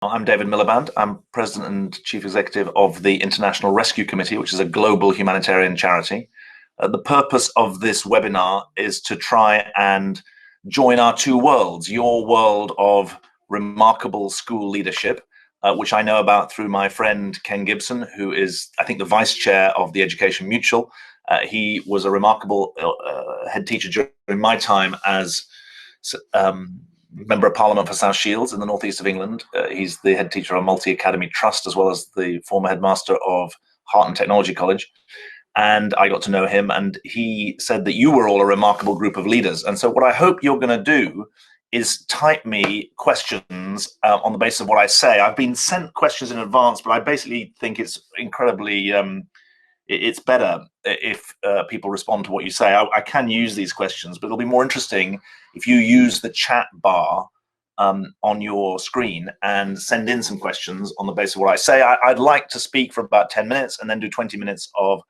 I'm David Miliband. I'm President and Chief Executive of the International Rescue Committee, which is a global humanitarian charity. The purpose of this webinar is to try and join our two worlds, your world of remarkable school leadership, which I know about through my friend Ken Gibson, who is, I think, the Vice Chair of the Education Mutual. He was a remarkable head teacher during my time as Member of Parliament for South Shields in the northeast of England. He's the head teacher of Multi Academy Trust, as well as the former headmaster of Harton Technology College. And I got to know him, and he said that you were all a remarkable group of leaders. And so what I hope you're going to do is type me questions on the basis of what I say. I've been sent questions in advance, but I basically think it's incredibly it's better if people respond to what you say. I can use these questions, but it'll be more interesting if you use the chat bar on your screen and send in some questions on the basis of what I say. I'd like to speak for about 10 minutes and then do 20 minutes of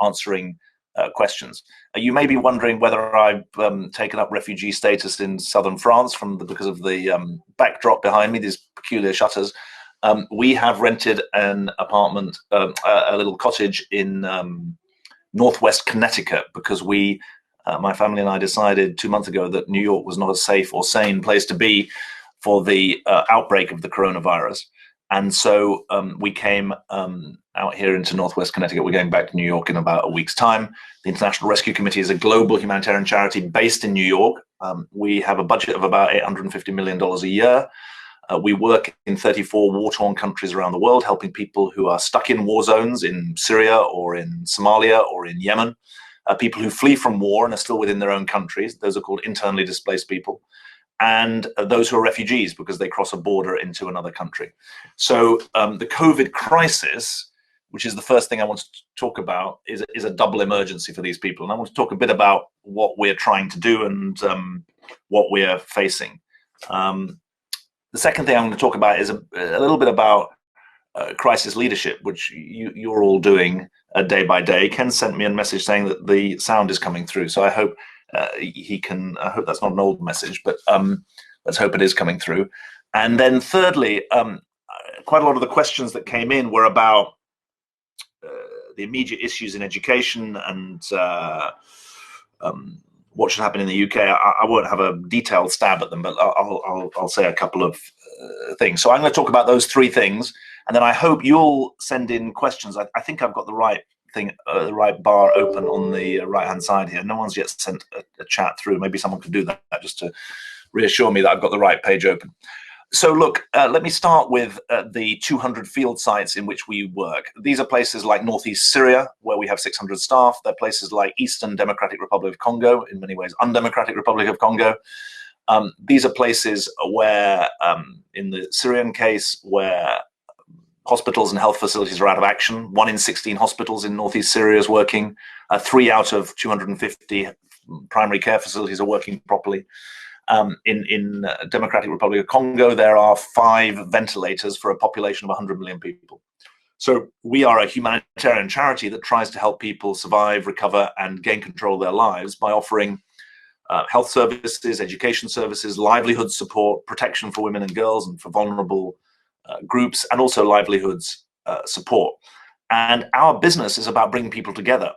answering questions. You may be wondering whether I've taken up refugee status in southern France because of the backdrop behind me, these peculiar shutters. We have rented an apartment, a little cottage in northwest Connecticut, because my family and I decided 2 months ago that New York was not a safe or sane place to be for the outbreak of the coronavirus. And so we came out here into northwest Connecticut. We're going back to New York in about a week's time. The International Rescue Committee is a global humanitarian charity based in New York. We have a budget of about $850 million a year. We work in 34 war-torn countries around the world, helping people who are stuck in war zones in Syria or in Somalia or in Yemen, people who flee from war and are still within their own countries. Those are called internally displaced people. And those who are refugees because they cross a border into another country. So the COVID crisis, which is the first thing I want to talk about, is a double emergency for these people. And I want to talk a bit about what we're trying to do and what we're facing. The second thing I'm going to talk about is a little bit about crisis leadership, which you're all doing day by day. Ken sent me a message saying that the sound is coming through, so I hope I hope that's not an old message, but let's hope it is coming through. And then thirdly, quite a lot of the questions that came in were about the immediate issues in education and what should happen in the UK. I won't have a detailed stab at them, but I'll say a couple of things. So I'm going to talk about those three things, and then I hope you'll send in questions. I think I've got the right thing, the right bar open on the right-hand side here. No one's yet sent a chat through. Maybe someone could do that just to reassure me that I've got the right page open. So look, let me start with the 200 field sites in which we work. These are places like northeast Syria, where we have 600 staff. They're places like Eastern Democratic Republic of Congo, in many ways undemocratic Republic of Congo. These are places where, in the Syrian case, where hospitals and health facilities are out of action. 1 in 16 hospitals in northeast Syria is working. 3 out of 250 primary care facilities are working properly. In Democratic Republic of Congo, there are 5 ventilators for a population of 100 million people. So we are a humanitarian charity that tries to help people survive, recover, and gain control of their lives by offering health services, education services, livelihood support, protection for women and girls and for vulnerable groups, and also livelihoods support. And our business is about bringing people together.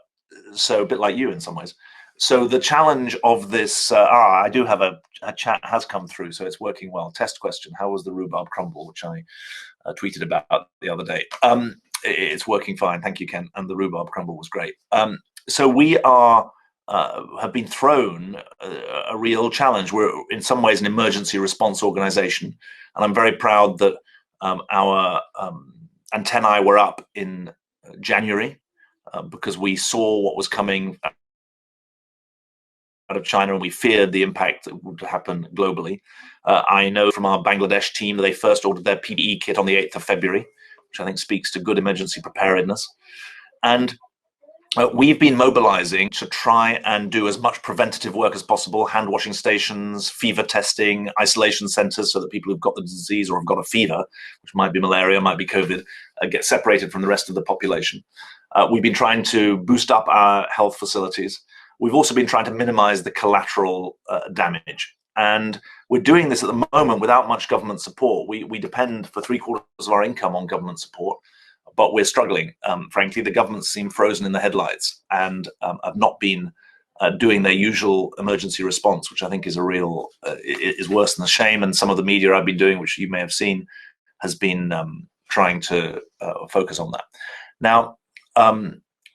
So a bit like you in some ways. So the challenge of this, I do have a chat has come through, so it's working well. Test question: how was the Rhubarb Crumble, which I tweeted about the other day? It's working fine, thank you, Ken. And the Rhubarb Crumble was great. So we have been thrown a real challenge. We're in some ways an emergency response organization, and I'm very proud that our antennae were up in January because we saw what was coming out of China, and we feared the impact that would happen globally. I know from our Bangladesh team that they first ordered their PPE kit on the 8th of February, which I think speaks to good emergency preparedness. And we've been mobilizing to try and do as much preventative work as possible: hand washing stations, fever testing, isolation centers, so that people who've got the disease or have got a fever, which might be malaria, might be COVID, get separated from the rest of the population. We've been trying to boost up our health facilities. We've also been trying to minimize the collateral damage. And we're doing this at the moment without much government support. We depend for 3/4 of our income on government support, but we're struggling. Frankly, the governments seem frozen in the headlights and have not been doing their usual emergency response, which I think is a real is worse than the shame. And some of the media I've been doing, which you may have seen, has been trying to focus on that. Now,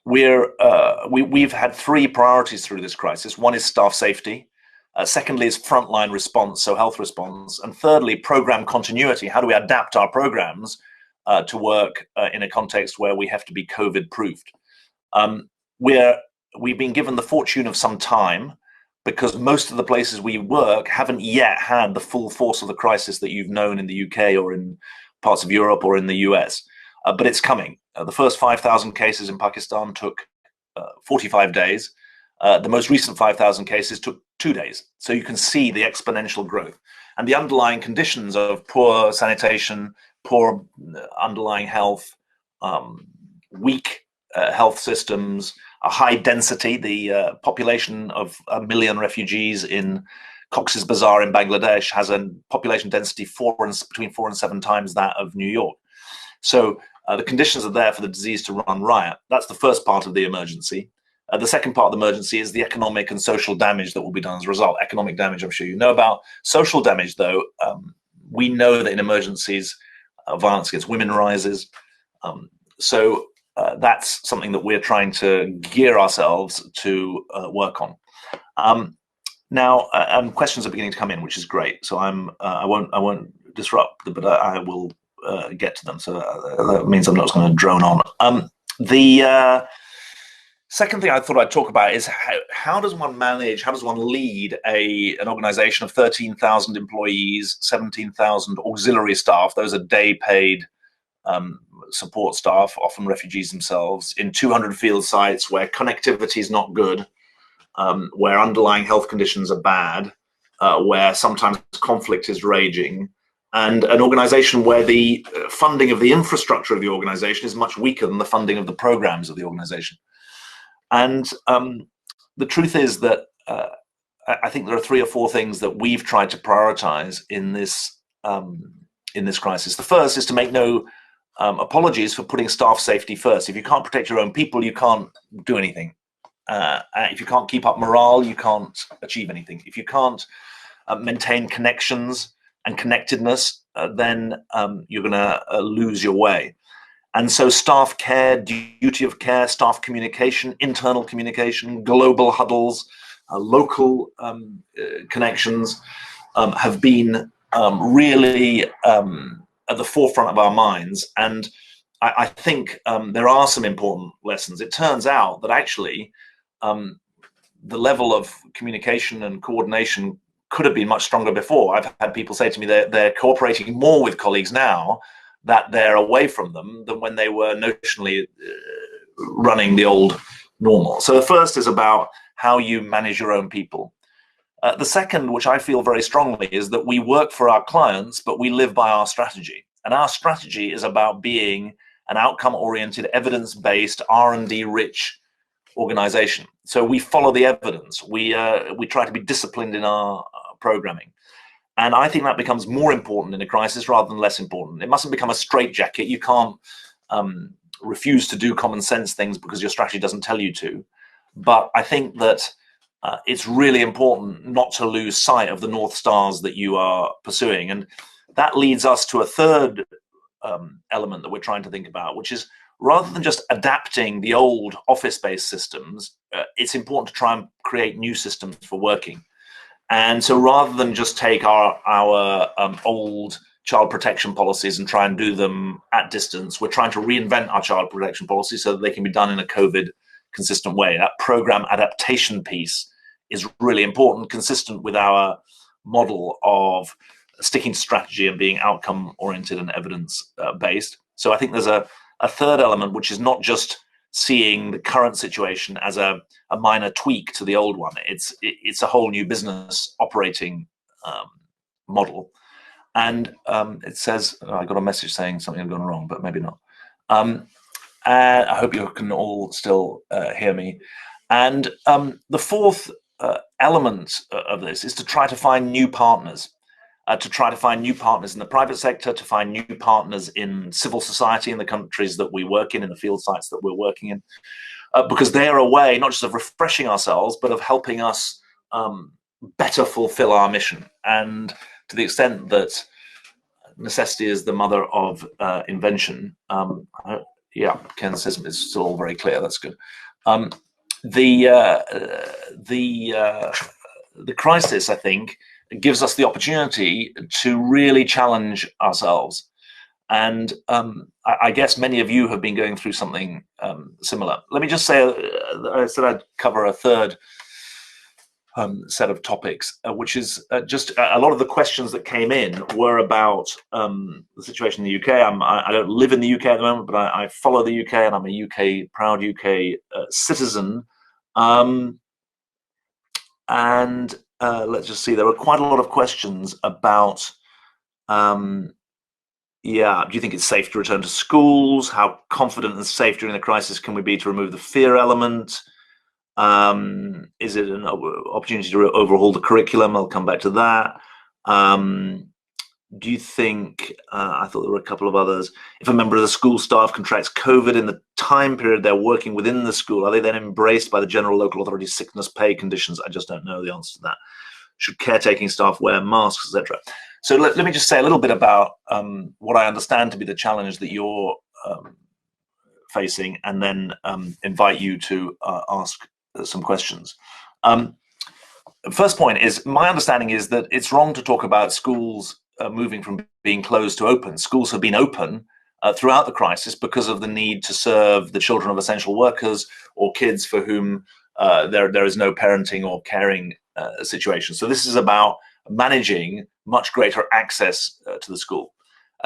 we've had three priorities through this crisis. One is staff safety. Secondly is frontline response, so health response. And thirdly, program continuity. How do we adapt our programs to work in a context where we have to be COVID proofed? We've been given the fortune of some time because most of the places we work haven't yet had the full force of the crisis that you've known in the UK or in parts of Europe or in the US. But it's coming. The first 5,000 cases in Pakistan took 45 days. The most recent 5,000 cases took 2 days. So you can see the exponential growth. And the underlying conditions of poor sanitation, poor underlying health, weak health systems, a high density, the population of 1 million refugees in Cox's Bazar in Bangladesh has a population density between 4 and 7 times that of New York. So the conditions are there for the disease to run riot. That's the first part of the emergency. The second part of the emergency is the economic and social damage that will be done as a result. Economic damage, I'm sure you know about. Social damage, though, we know that in emergencies, violence against women rises. So that's something that we're trying to gear ourselves to work on. Now, questions are beginning to come in, which is great. So I won't disrupt, but I will get to them. So that means I'm not going to drone on. The second thing I thought I'd talk about is how does one lead an organization of 13,000 employees, 17,000 auxiliary staff? Those are day paid support staff, often refugees themselves, in 200 field sites where connectivity is not good, where underlying health conditions are bad, where sometimes conflict is raging, and an organization where the funding of the infrastructure of the organization is much weaker than the funding of the programs of the organization. And the truth is that I think there are 3 or 4 things that we've tried to prioritize in this crisis. The first is to make no apologies for putting staff safety first. If you can't protect your own people, you can't do anything. If you can't keep up morale, you can't achieve anything. If you can't maintain connections and connectedness, then you're going to lose your way. And so staff care, duty of care, staff communication, internal communication, global huddles, local connections have been really at the forefront of our minds. And I think there are some important lessons. It turns out that actually the level of communication and coordination could have been much stronger before. I've had people say to me they're cooperating more with colleagues now that they're away from them than when they were notionally running the old normal. So the first is about how you manage your own people. The second, which I feel very strongly, is that we work for our clients, but we live by our strategy. And our strategy is about being an outcome-oriented, evidence-based, R&D-rich organization. So we follow the evidence. We try to be disciplined in our programming. And I think that becomes more important in a crisis rather than less important. It mustn't become a straitjacket. You can't refuse to do common sense things because your strategy doesn't tell you to. But I think that it's really important not to lose sight of the North Stars that you are pursuing. And that leads us to a third element that we're trying to think about, which is rather than just adapting the old office-based systems, it's important to try and create new systems for working. And so rather than just take our old child protection policies and try and do them at distance, we're trying to reinvent our child protection policies so that they can be done in a COVID consistent way. That program adaptation piece is really important, consistent with our model of sticking to strategy and being outcome oriented and evidence based. So I think there's a third element, which is not just seeing the current situation as a minor tweak to the old one. It's a whole new business operating model. And it says, I got a message saying something had gone wrong, but maybe not. I hope you can all still hear me. And the fourth element of this is to try to find new partners. To try to find new partners in the private sector, to find new partners in civil society in the countries that we work in the field sites that we're working in, because they are a way not just of refreshing ourselves, but of helping us better fulfill our mission. And to the extent that necessity is the mother of invention, yeah, Ken says it's still all very clear. That's good. The crisis, I think, gives us the opportunity to really challenge ourselves. And I guess many of you have been going through something similar. Let me just say, I said I'd cover a third set of topics, which is just a lot of the questions that came in were about the situation in the UK. I don't live in the UK at the moment, but I follow the UK, and I'm a proud UK citizen. And let's just see, there were quite a lot of questions about, do you think it's safe to return to schools? How confident and safe during the crisis can we be to remove the fear element? Is it an opportunity to overhaul the curriculum? I'll come back to that. Do you think, I thought there were a couple of others, if a member of the school staff contracts COVID in the time period they're working within the school, are they then embraced by the general local authority sickness pay conditions? I just don't know the answer to that. Should caretaking staff wear masks, etc.? So let me just say a little bit about what I understand to be the challenge that you're facing, and then invite you to ask some questions. First point is, my understanding is that it's wrong to talk about schools moving from being closed to open. Schools have been open throughout the crisis because of the need to serve the children of essential workers or kids for whom there is no parenting or caring situation. So this is about managing much greater access to the school.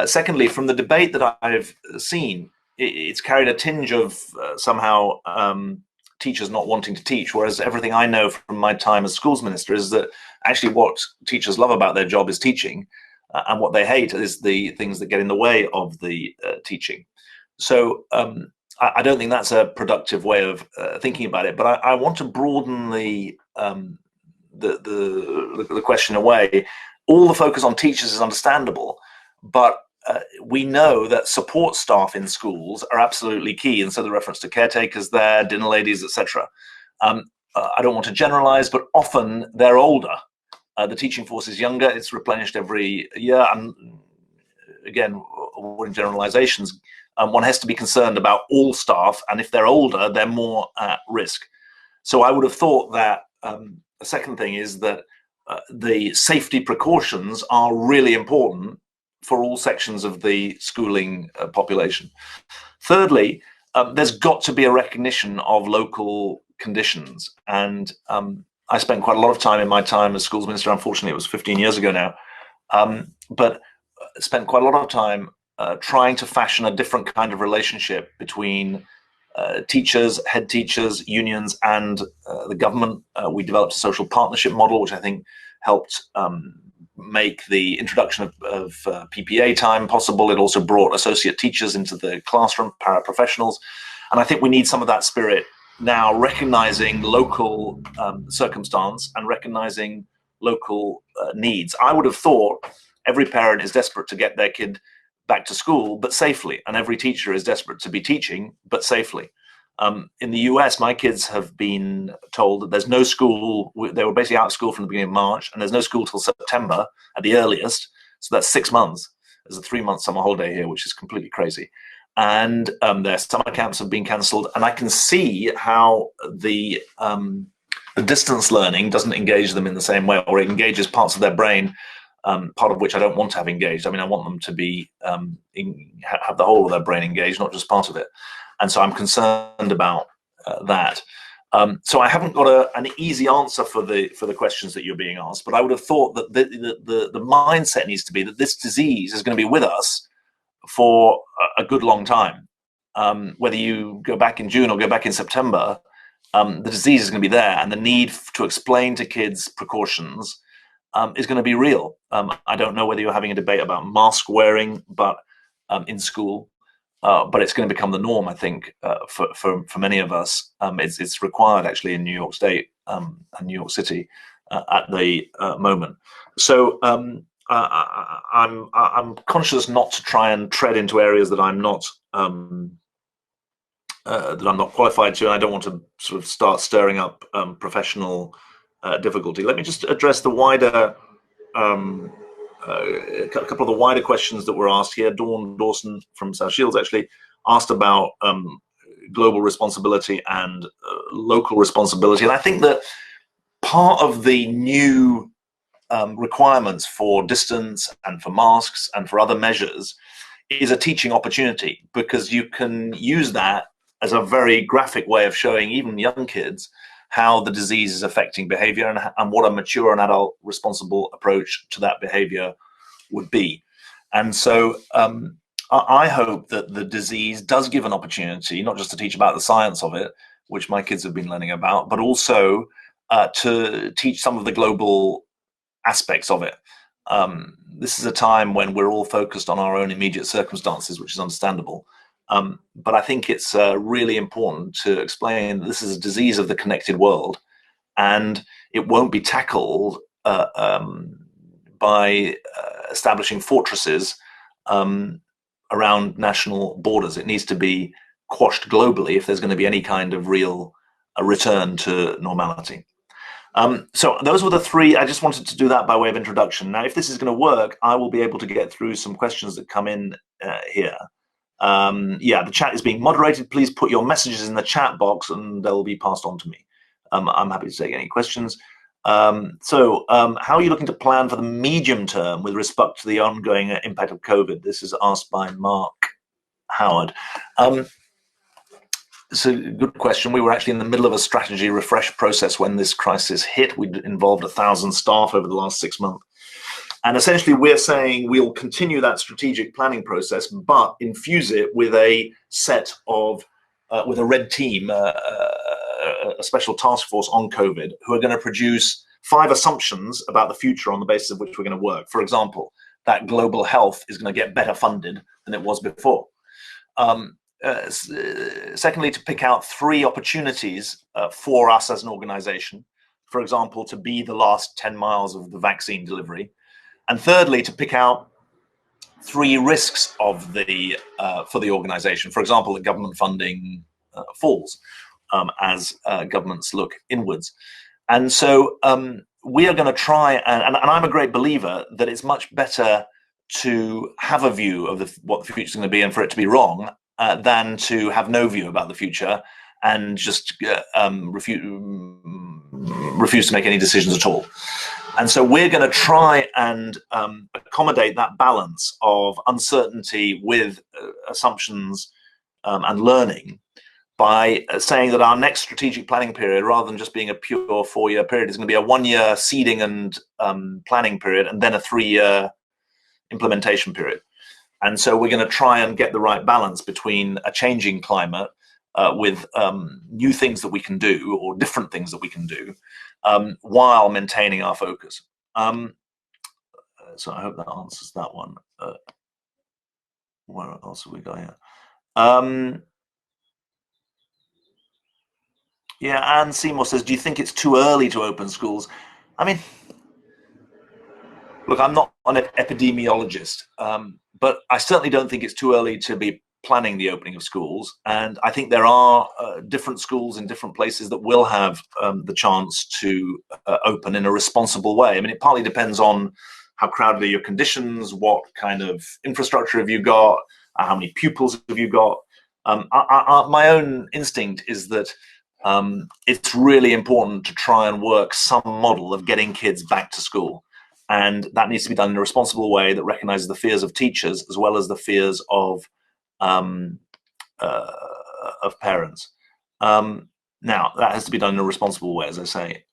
Secondly, from the debate that I've seen, it's carried a tinge of somehow teachers not wanting to teach, whereas everything I know from my time as schools minister is that actually what teachers love about their job is teaching, and what they hate is the things that get in the way of the teaching. So I don't think that's a productive way of thinking about it, but I want to broaden the question away. All the focus on teachers is understandable, but we know that support staff in schools are absolutely key, and so the reference to caretakers there, dinner ladies, etc. I don't want to generalize, but often they're older. The teaching force is younger, it's replenished every year, and again, avoiding generalizations, one has to be concerned about all staff, and if they're older, they're more at risk. So I would have thought that the second thing is that the safety precautions are really important for all sections of the schooling population. Thirdly, there's got to be a recognition of local conditions. And I spent quite a lot of time in my time as schools minister. Unfortunately, it was 15 years ago now. But spent quite a lot of time trying to fashion a different kind of relationship between teachers, head teachers, unions, and the government. We developed a social partnership model, which I think helped make the introduction of PPA time possible. It also brought associate teachers into the classroom, paraprofessionals. And I think we need some of that spirit now, recognizing local circumstance and recognizing local needs. I would have thought every parent is desperate to get their kid back to school, but safely. And every teacher is desperate to be teaching, but safely. In the US, my kids have been told that there's no school. They were basically out of school from the beginning of March, and there's no school till September at the earliest. So that's 6 months. There's a 3-month summer holiday here, which is completely crazy. And their summer camps have been cancelled. And I can see how the distance learning doesn't engage them in the same way, or it engages parts of their brain, part of which I don't want to have engaged. I mean, I want them to be have the whole of their brain engaged, not just part of it. And so I'm concerned about that. So I haven't got an easy answer for the questions that you're being asked, but I would have thought that the mindset needs to be that this disease is going to be with us for a good long time. Whether you go back in June or go back in September, the disease is going to be there, and the need to explain to kids precautions is going to be real. I don't know whether you're having a debate about mask wearing, but in school. But it's going to become the norm, I think, for many of us. It's required, actually, in New York State. New York City at the moment. So I'm conscious not to try and tread into areas that I'm not qualified to, and I don't want to sort of start stirring up professional difficulty. Let me just address the wider a couple of the wider questions that were asked here. Dawn Dawson from South Shields actually asked about global responsibility and local responsibility, and I think that part of the new requirements for distance and for masks and for other measures is a teaching opportunity, because you can use that as a very graphic way of showing even young kids how the disease is affecting behavior and what a mature and adult responsible approach to that behavior would be. And so I hope that the disease does give an opportunity, not just to teach about the science of it, which my kids have been learning about, but also to teach some of the global aspects of it. This is a time when we're all focused on our own immediate circumstances, which is understandable. But I think it's really important to explain that this is a disease of the connected world, and it won't be tackled by establishing fortresses around national borders. It needs to be quashed globally if there's going to be any kind of real return to normality. So those were the three. I just wanted to do that by way of introduction. Now, if this is going to work, I will be able to get through some questions that come in here. Yeah, the chat is being moderated. Please put your messages in the chat box and they'll be passed on to me. I'm happy to take any questions. So how are you looking to plan for the medium term with respect to the ongoing impact of COVID? This is asked by Mark Howard. It's a good question. We were actually in the middle of a strategy refresh process when this crisis hit. We'd involved 1,000 staff over the last 6 months. And essentially, we're saying we'll continue that strategic planning process, but infuse it with a set of, with a red team, a special task force on COVID, who are going to produce 5 assumptions about the future on the basis of which we're going to work. For example, that global health is going to get better funded than it was before. Secondly, to pick out 3 opportunities for us as an organization, for example, to be the last 10 miles of the vaccine delivery. And thirdly, to pick out 3 risks of the for the organization. For example, that government funding falls as governments look inwards. And so we are going to try, and I'm a great believer that it's much better to have a view of what the future is going to be and for it to be wrong than to have no view about the future and just refuse to make any decisions at all. And so we're going to try and accommodate that balance of uncertainty with assumptions and learning by saying that our next strategic planning period, rather than just being a pure 4-year period, is going to be a 1-year seeding and planning period and then a 3-year implementation period. And so we're going to try and get the right balance between a changing climate with new things that we can do or different things that we can do while maintaining our focus. So I hope that answers that one. Where else have we got here? Yeah, Anne Seymour says, do you think it's too early to open schools? I mean, look, I'm not an epidemiologist, but I certainly don't think it's too early to be planning the opening of schools. And I think there are different schools in different places that will have the chance to open in a responsible way. I mean, it partly depends on how crowded are your conditions, what kind of infrastructure have you got, how many pupils have you got. My own instinct is that it's really important to try and work some model of getting kids back to school. And that needs to be done in a responsible way that recognizes the fears of teachers as well as the fears of parents. Now, that has to be done in a responsible way, as I say.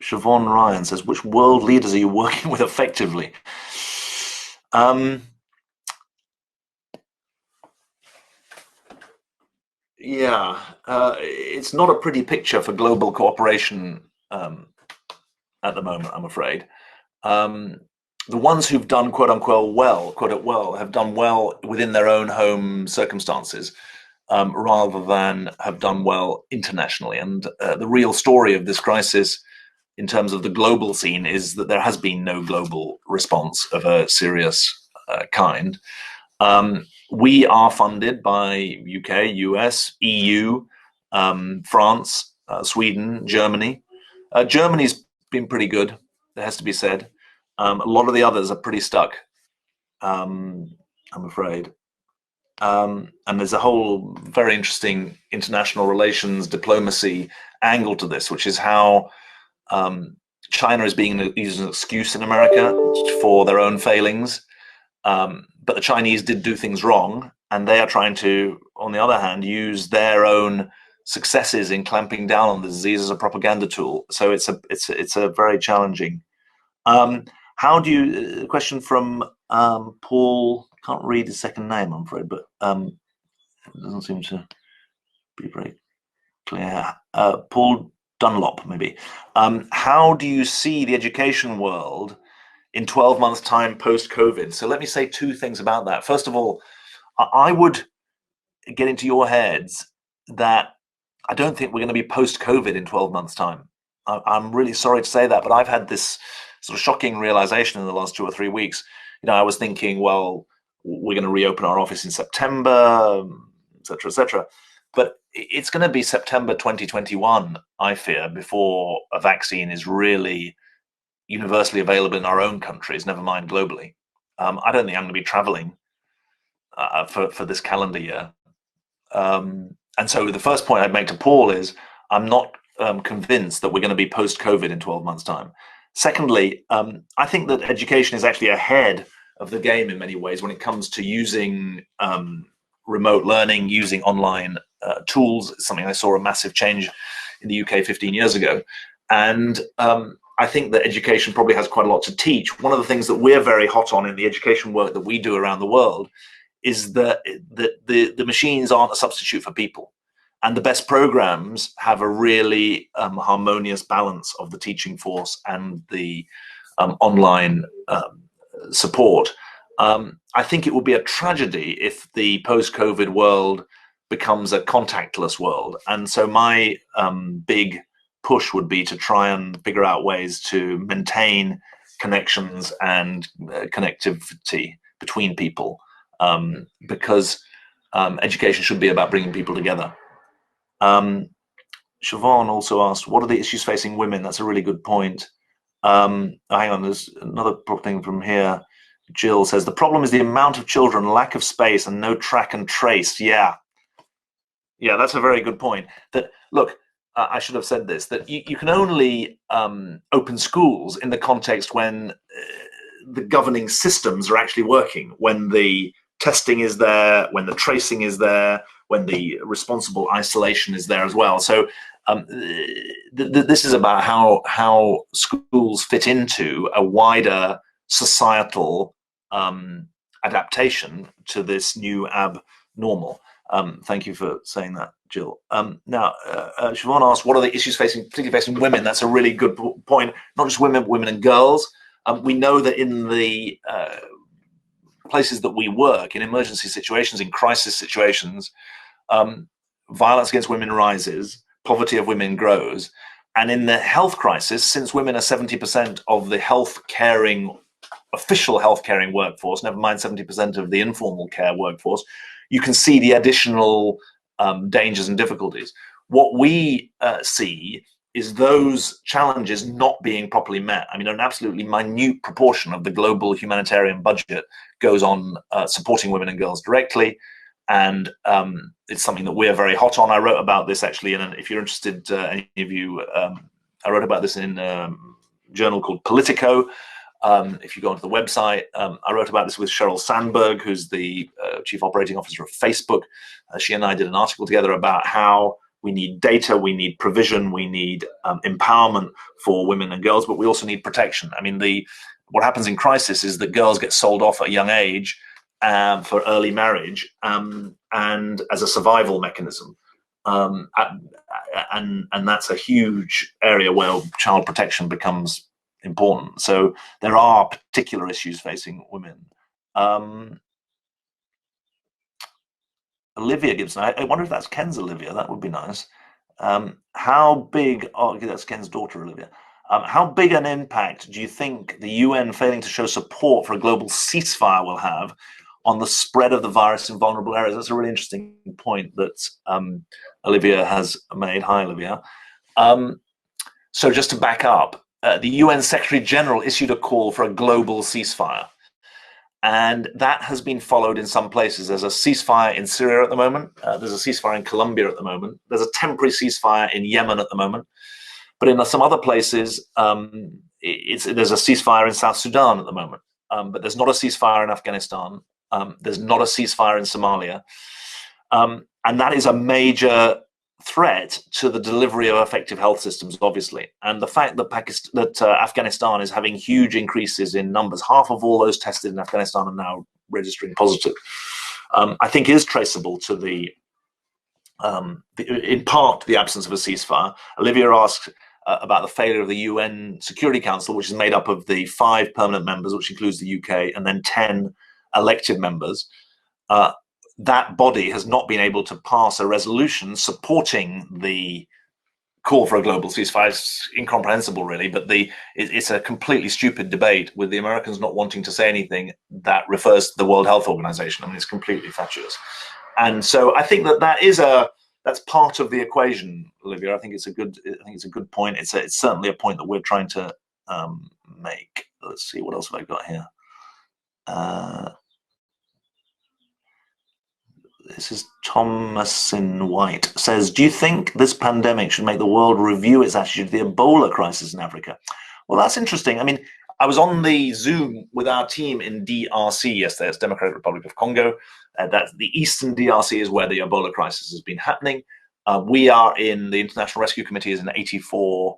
Siobhan Ryan says, which world leaders are you working with effectively? Yeah, it's not a pretty picture for global cooperation at the moment, I'm afraid. The ones who've done quote unquote well, have done well within their own home circumstances. rather than have done well internationally. And the real story of this crisis in terms of the global scene is that there has been no global response of a serious kind. We are funded by UK, US, EU, France, Sweden, Germany. Germany's been pretty good, it has to be said. A lot of the others are pretty stuck, I'm afraid. And there's a whole very interesting international relations diplomacy angle to this, which is how China is being used as an excuse in America for their own failings. But the Chinese did do things wrong, and they are trying to, on the other hand, use their own successes in clamping down on the disease as a propaganda tool. So it's a very challenging. How do you? Question from Paul. Can't read his second name, I'm afraid, but it doesn't seem to be very clear. Paul Dunlop, maybe. How do you see the education world in 12 months' time post-COVID? So let me say two things about that. First of all, I would get into your heads that I don't think we're going to be post-COVID in 12 months' time. I'm really sorry to say that, but I've had this sort of shocking realization in the last 2 or 3 weeks. I was thinking, well, we're going to reopen our office in September, et cetera, et cetera. But it's going to be September 2021, I fear, before a vaccine is really universally available in our own countries, never mind globally. I don't think I'm going to be traveling for this calendar year. And so the first point I'd make to Paul is I'm not convinced that we're going to be post-COVID in 12 months' time. Secondly, I think that education is actually ahead of the game in many ways when it comes to using remote learning, using online tools. It's something I saw a massive change in the UK 15 years ago. And I think that education probably has quite a lot to teach. One of the things that we're very hot on in the education work that we do around the world is that the machines aren't a substitute for people. And the best programs have a really harmonious balance of the teaching force and the online support. I think it would be a tragedy if the post-COVID world becomes a contactless world. And so my big push would be to try and figure out ways to maintain connections and connectivity between people, because education should be about bringing people together. Siobhan also asked, what are the issues facing women? That's a really good point. Hang on, there's another thing from here. Jill says, the problem is the amount of children, lack of space, and no track and trace. Yeah, that's a very good point. That, look, I should have said this, that you can only open schools in the context when the governing systems are actually working, when the testing is there, when the tracing is there, when the responsible isolation is there as well. So this is about how schools fit into a wider societal adaptation to this new abnormal. Thank you for saying that, Jill. Now, Siobhan asked, what are the issues particularly facing women? That's a really good point. Not just women, but women and girls. We know that in the places that we work, in emergency situations, in crisis situations, violence against women rises, poverty of women grows. And in the health crisis, since women are 70% of the official health caring workforce, never mind 70% of the informal care workforce, you can see the additional dangers and difficulties. What we see is those challenges not being properly met. I mean, an absolutely minute proportion of the global humanitarian budget goes on supporting women and girls directly. And it's something that we're very hot on. I wrote about this actually, and if you're interested, any of you, I wrote about this in a journal called Politico. If you go onto the website, I wrote about this with Sheryl Sandberg, who's the chief operating officer of Facebook. She and I did an article together about how we need data, we need provision, we need empowerment for women and girls, but we also need protection. I mean, what happens in crisis is that girls get sold off at a young age for early marriage and as a survival mechanism. And that's a huge area where child protection becomes important. So there are particular issues facing women. Olivia Gibson. I wonder if that's Ken's Olivia. That would be nice. How big? Oh, okay, that's Ken's daughter, Olivia. How big an impact do you think the UN failing to show support for a global ceasefire will have on the spread of the virus in vulnerable areas? That's a really interesting point that Olivia has made. Hi, Olivia. So just to back up, the UN Secretary General issued a call for a global ceasefire. And that has been followed in some places. There's a ceasefire in Syria at the moment. There's a ceasefire in Colombia at the moment. There's a temporary ceasefire in Yemen at the moment. But in some other places, there's a ceasefire in South Sudan at the moment. But there's not a ceasefire in Afghanistan. There's not a ceasefire in Somalia. And that is a major threat to the delivery of effective health systems, obviously. And the fact that Afghanistan is having huge increases in numbers, half of all those tested in Afghanistan are now registering positive, I think is traceable to in part, the absence of a ceasefire. Olivia asked about the failure of the UN Security Council, which is made up of the 5 permanent members, which includes the UK, and then 10 elected members. That body has not been able to pass a resolution supporting the call for a global ceasefire. It's incomprehensible, really, but it's a completely stupid debate with the Americans not wanting to say anything that refers to the World Health Organization. I mean, it's completely fatuous. And so I think that's part of the equation, Olivia. I think it's a good point. It's certainly a point that we're trying to make. Let's see, what else have I got here? This is Thomasin White says, do you think this pandemic should make the world review its attitude to the Ebola crisis in Africa? Well, that's interesting. I mean, I was on the Zoom with our team in DRC yesterday. It's Democratic Republic of Congo. That's the eastern DRC is where the Ebola crisis has been happening. We are in the International Rescue Committee is in 84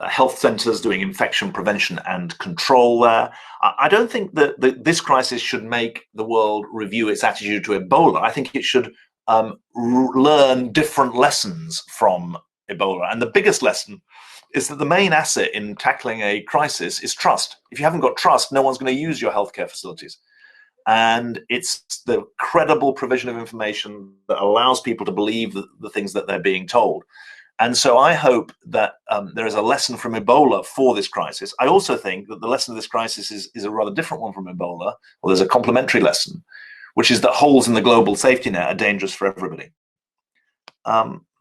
health centers doing infection prevention and control there. I don't think that this crisis should make the world review its attitude to Ebola. I think it should learn different lessons from Ebola. And the biggest lesson is that the main asset in tackling a crisis is trust. If you haven't got trust, no one's going to use your healthcare facilities. And it's the credible provision of information that allows people to believe the things that they're being told. And so I hope that there is a lesson from Ebola for this crisis. I also think that the lesson of this crisis is a rather different one from Ebola. Well, there's a complementary lesson, which is that holes in the global safety net are dangerous for everybody.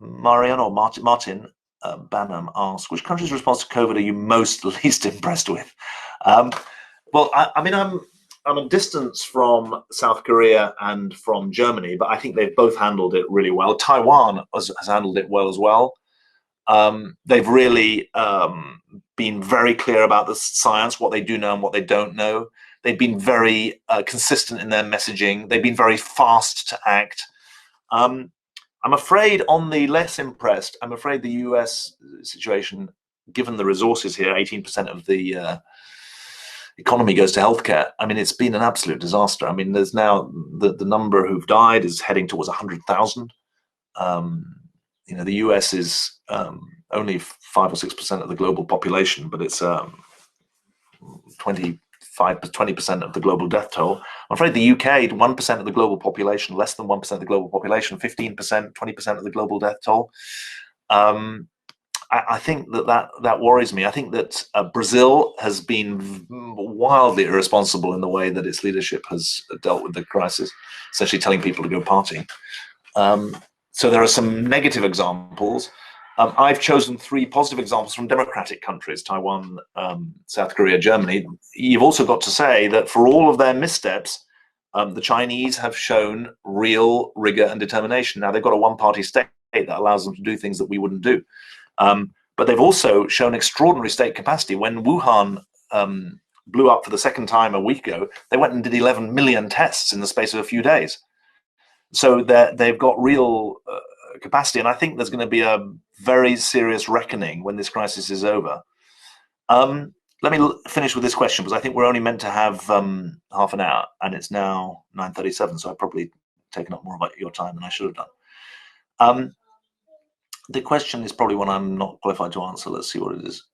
Marian or Martin Banham asks, which country's response to COVID are you most least impressed with? Well, I mean, I'm a distance from South Korea and from Germany, but I think they've both handled it really well. Taiwan has handled it well as well. They've really been very clear about the science, what they do know and what they don't know. They've been very consistent in their messaging. They've been very fast to act. I'm afraid on the less impressed, I'm afraid the US situation, given the resources here, 18% of the economy goes to healthcare. I mean, it's been an absolute disaster. I mean, there's now the number who've died is heading towards 100,000. You know, the US is only 5 or 6% of the global population, but it's 20% of the global death toll. I'm afraid the UK, 1% of the global population, less than 1% of the global population, 15%, 20% of the global death toll. I think that worries me. I think that Brazil has been wildly irresponsible in the way that its leadership has dealt with the crisis, essentially telling people to go party. So there are some negative examples. I've chosen 3 positive examples from democratic countries, Taiwan, South Korea, Germany. You've also got to say that for all of their missteps, the Chinese have shown real rigor and determination. Now, they've got a one-party state that allows them to do things that we wouldn't do. But they've also shown extraordinary state capacity. When Wuhan blew up for the second time a week ago, they went and did 11 million tests in the space of a few days. So they've got real capacity, and I think there's going to be a very serious reckoning when this crisis is over. Let me finish with this question, because I think we're only meant to have half an hour, and it's now 9:37, so I've probably taken up more of your time than I should have done. The question is probably one I'm not qualified to answer. Let's see what it is.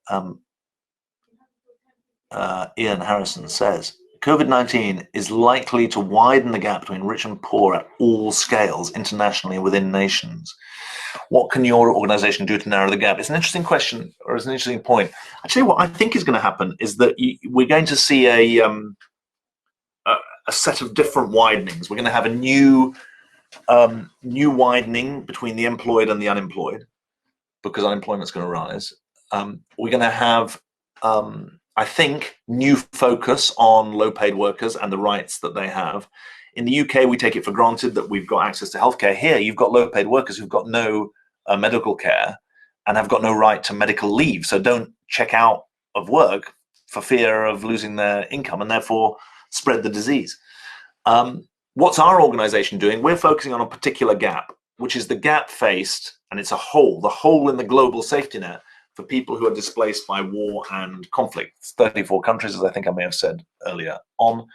Ian Harrison says, COVID-19 is likely to widen the gap between rich and poor at all scales, internationally and within nations. What can your organization do to narrow the gap? It's an interesting question, or it's an interesting point. I tell you what I think is going to happen is that we're going to see a set of different widenings. We're going to have a new widening between the employed and the unemployed, because unemployment's going to rise. We're going to have, I think, new focus on low-paid workers and the rights that they have. In the UK, we take it for granted that we've got access to healthcare. Here, you've got low-paid workers who've got no medical care and have got no right to medical leave, so don't check out of work for fear of losing their income and therefore spread the disease. What's our organization doing? We're focusing on a particular gap, which is the gap faced, and it's a hole, the hole in the global safety net for people who are displaced by war and conflict. It's 34 countries, as I think I may have said earlier on.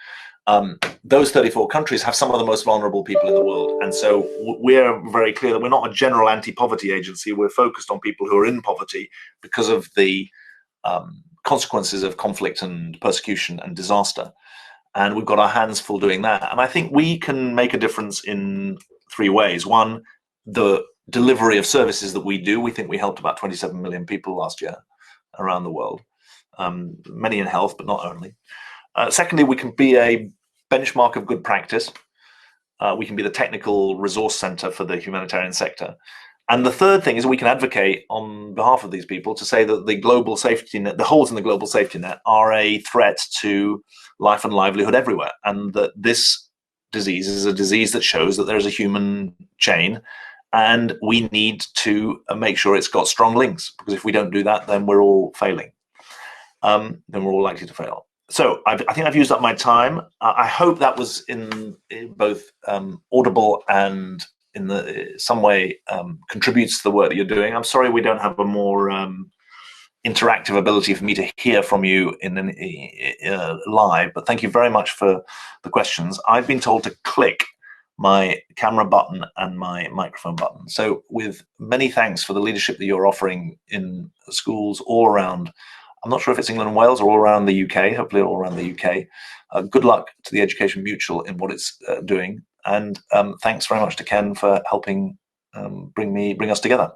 Those 34 countries have some of the most vulnerable people in the world. And so we're very clear that we're not a general anti-poverty agency. We're focused on people who are in poverty because of the consequences of conflict and persecution and disaster. And we've got our hands full doing that. And I think we can make a difference in three ways. One, the delivery of services that we do. We think we helped about 27 million people last year around the world, many in health, but not only. Secondly, we can be a benchmark of good practice. We can be the technical resource center for the humanitarian sector. And the third thing is we can advocate on behalf of these people to say that the global safety net, the holes in the global safety net, are a threat to life and livelihood everywhere. And that this disease is a disease that shows that there's a human chain, and we need to make sure it's got strong links, because if we don't do that, then we're all failing. Then we're all likely to fail. So I think I've used up my time. I hope that was in both audible and in some way contributes to the work that you're doing. I'm sorry we don't have a more interactive ability for me to hear from you in live, but thank you very much for the questions. I've been told to click my camera button and my microphone button. So with many thanks for the leadership that you're offering in schools all around. I'm not sure if it's England and Wales or all around the UK, hopefully all around the UK. Good luck to the Education Mutual in what it's doing. And thanks very much to Ken for helping bring us together.